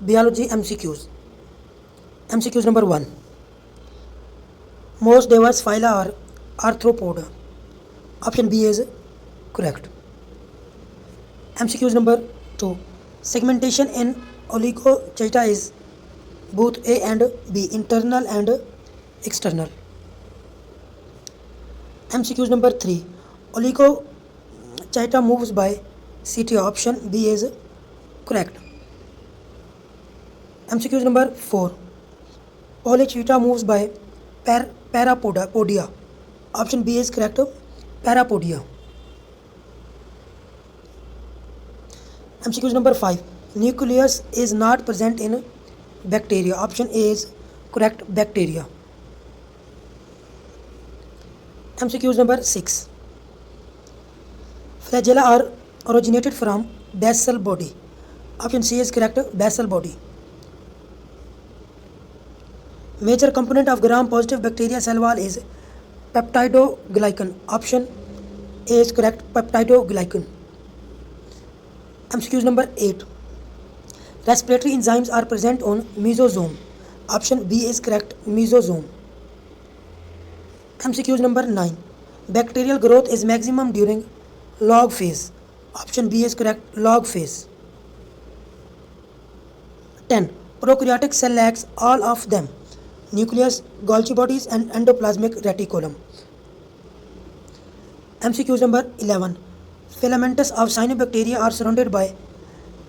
Biology MCQs. MCQs number 1. Most diverse phyla are arthropoda. Option B is correct. MCQs number 2. Segmentation in Oligochaeta is both A and B, internal and external. MCQs number 3. Oligochaeta moves by CTO. Option B is correct. MCQs number 4. Polychaeta moves by parapodia. Option B is correct. Parapodia. MCQs number 5. Nucleus is not present in bacteria. Option A is correct. Bacteria. MCQs number 6. Flagella are originated from basal body. Option C is correct. Basal body. Major component of gram-positive bacteria cell wall is peptidoglycan. Option A is correct. Peptidoglycan. MCQs number 8. Respiratory enzymes are present on mesosome. Option B is correct. Mesosome. MCQs number 9. Bacterial growth is maximum during log phase. Option B is correct. Log phase. 10. Prokaryotic cell lacks all of them: nucleus, Golgi bodies, and endoplasmic reticulum. MCQs number 11. Filamentous of cyanobacteria are surrounded by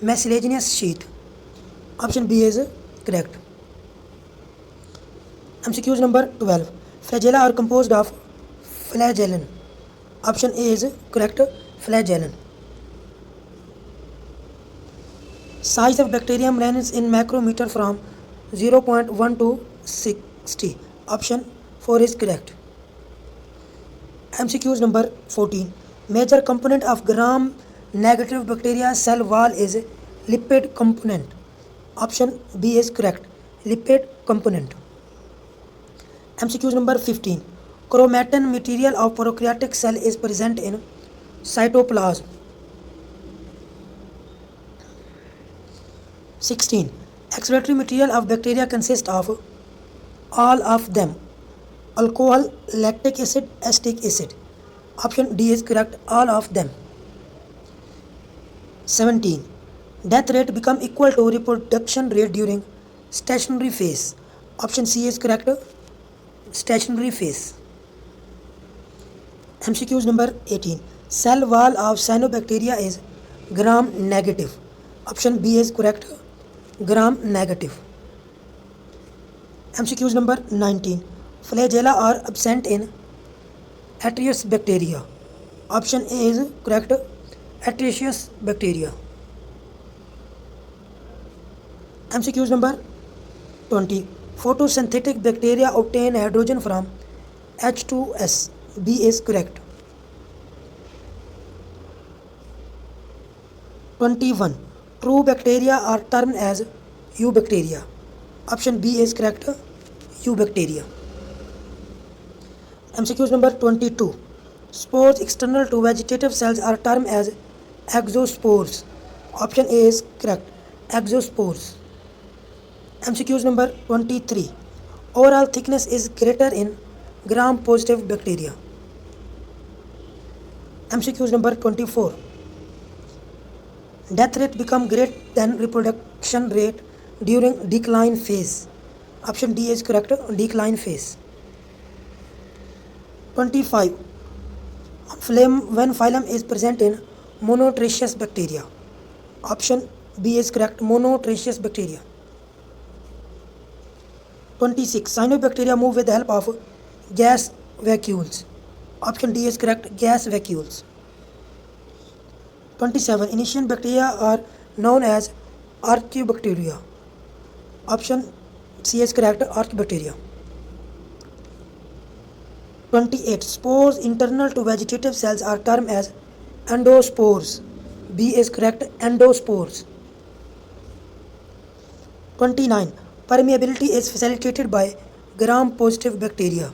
mucilaginous sheath. Option B is correct. MCQs number 12. Flagella are composed of flagellin. Option A is correct. Flagellin. Size of bacterium ranges in micrometer from 0.1 to 60. Option 4 is correct. MCQs number 14. Major component of gram-negative bacteria cell wall is lipid component. Option B is correct. Lipid component. MCQs number 15. Chromatin material of prokaryotic cell is present in cytoplasm. 16. Excretory material of bacteria consists of all of them: alcohol, lactic acid, acetic acid. Option D is correct. All of them. 17. Death rate become equal to reproduction rate during stationary phase. Option C is correct. Stationary phase. MCQs number 18. Cell wall of cyanobacteria is gram negative. Option B is correct. Gram negative. MCQs number 19. Flagella are absent in Atrius bacteria. Option A is correct. Atrius bacteria. MCQs number 20. Photosynthetic bacteria obtain hydrogen from H2S. B is correct. 21. True bacteria are termed as eubacteria. Option B is correct. Eubacteria. MCQs number 22. Spores external to vegetative cells are termed as exospores. Option A is correct. Exospores. MCQs number 23. Overall thickness is greater in gram-positive bacteria. MCQs number 24. Death rate become greater than reproduction rate during decline phase. Option D is correct. Decline phase. 25. When phylum is present in monotricious bacteria. Option B is correct. Monotricious bacteria. 26. Cyanobacteria move with the help of gas vacuoles. Option D is correct. Gas vacuoles. 27. Initial bacteria are known as archaeobacteria. Option C is correct. Archaeobacteria. 28. Spores internal to vegetative cells are termed as endospores. B is correct. Endospores. 29. Permeability is facilitated by gram-positive bacteria.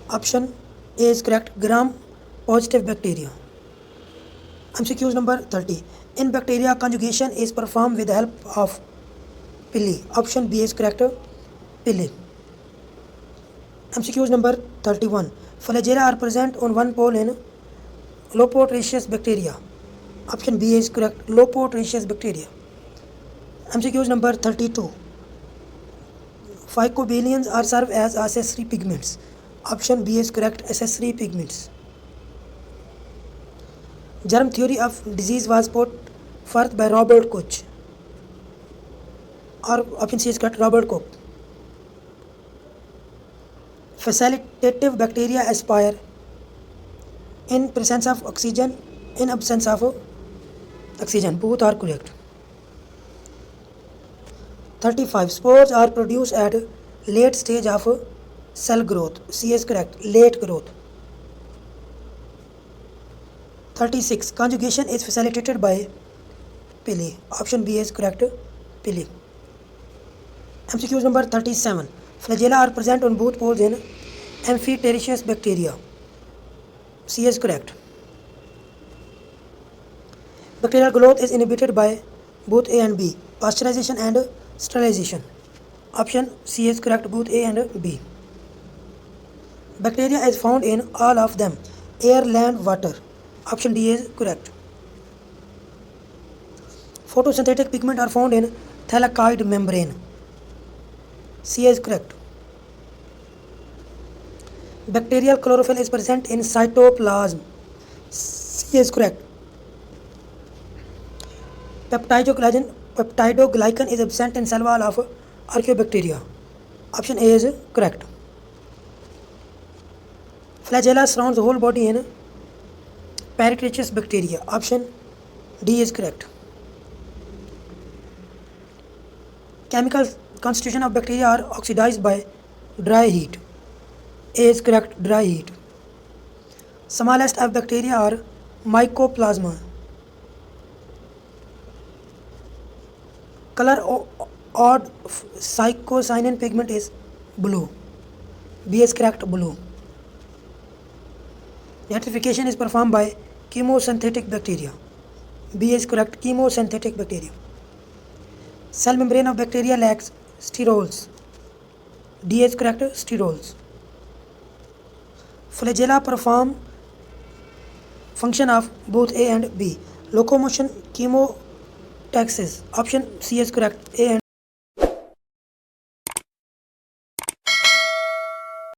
Option A is correct. Gram-positive bacteria. MCQs number 30. In bacteria, conjugation is performed with the help of pili. Option B is correct. Pili. MCQs number 31. Flagella are present on one pole in Lopotraceous bacteria. Option B is correct. Lopotraceous bacteria. MCQs number 32. Phycobilians are served as accessory pigments. Option B is correct. Accessory pigments. Germ theory of disease was put forth by Robert Koch. Or option C is correct. Robert Koch. Facilitative bacteria aspire in presence of oxygen, in absence of oxygen. Both are correct. 35. Spores are produced at late stage of cell growth. C is correct. Late growth. 36. Conjugation is facilitated by pili. Option B is correct. Pili. MCQs number 37. Flagella are present on both poles in Amphitericeous bacteria. C is correct. Bacterial growth is inhibited by both A and B, pasteurization and sterilization. Option C is correct. Both A and B. Bacteria is found in all of them: air, land, water. Option D is correct. Photosynthetic pigments are found in thylakoid membrane. C is correct. Bacterial chlorophyll is present in cytoplasm. C is correct. Peptidoglycan is absent in cell wall of archaeobacteria. Option A is correct. Flagella surrounds the whole body in Peritracheous bacteria. Option D is correct. Chemical constitution of bacteria are oxidized by dry heat. A is correct. Dry heat. Smallest of bacteria are Mycoplasma. Color odd cycocyanin pigment is blue. B is correct. Blue. Nitrification is performed by chemosynthetic bacteria. B is correct. Chemosynthetic bacteria. Cell membrane of bacteria lacks sterols. D is correct. Sterols. Flagella perform function of both A and B. Locomotion, chemotaxis. Option C is correct. A and